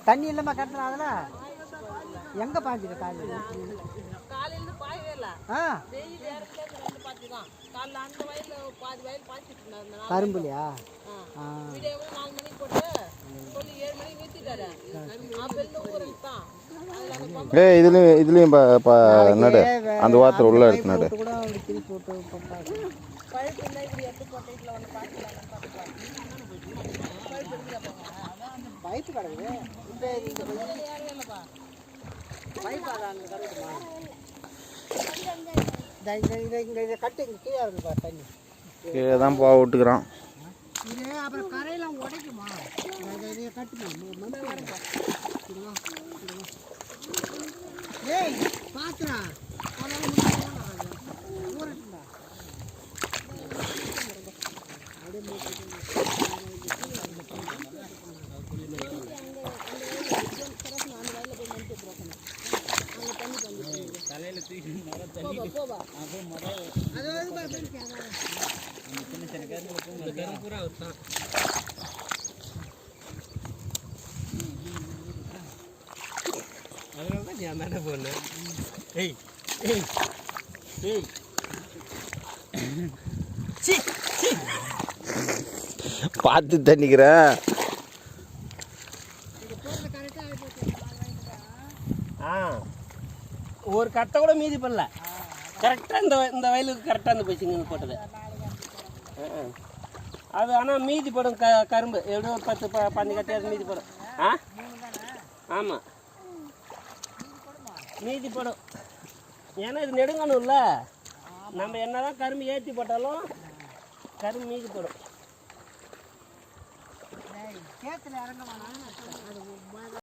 தண்ணி இல்லாமல் கட்டணும் அதில் எங்கே பாய்ஞ்சிரு காலையில் காலையில பாயவே இல்லை. ஆ வெயில் நேரத்துல ரெண்டு பாத்தி தான். காலைல அந்த வயலில் பாதி வயல் பாய்ச்சிட்டு இருந்தாங்க. கரும்புலையா? வீடியோவும் 4 மணிக்கு போட்டு சொல்லி 7 மணிக்கு நிறுத்திட்டாரு. அப்பெல்லாம் ஊருக்கு தான். இதுலயும் நடு அந்த வாரத்தில் உள்ள எடுத்து நடு கூட திருப்பி போட்டு பழுப்பு இல்லை இப்படி எடுத்து போட்டு இதில் ஒன்று பாய்ச்சலாம் பார்த்துக்கலாம். பைப்பு கிடக்குது யாரும் இல்லைப்பா. பைப்பு அதான் கரெக்டுமா? இதை கட்டு இங்கே கீழே இருக்குப்பா தண்ணி கீழே தான் போக விட்டுக்கிறான். இது அப்புறம் கரையெல்லாம் உடைக்குமா? இதை கட்டுமா ஏய் பாத்துறா ஊரட்டுண்டா தலையில தூக்கி பூரா விட்டான். அதனால தான் நீ அந்தாண்ட போன. ஏய் ஏய் ஏய் பார்த்து தண்ணிக்கிறேன். ஒரு கட்டை கூட மீதி பண்ணல. கரெக்டாக இந்த வயலுக்கு கரெக்டாக இந்த போச்சுங்க போட்டது. அது ஆனால் மீதி படும் கரும்பு எப்படியும் ஒரு 10-15 கட்டையாவது மீதி படும். ஆமாம் மீதி படும். ஏன்னா இது நெடுங்கணும்ல. நம்ம என்ன தான் கரும்பு ஏற்றி போட்டாலும் கரும்பு மீதி படும். கேத்துல இறங்க வேணாம்.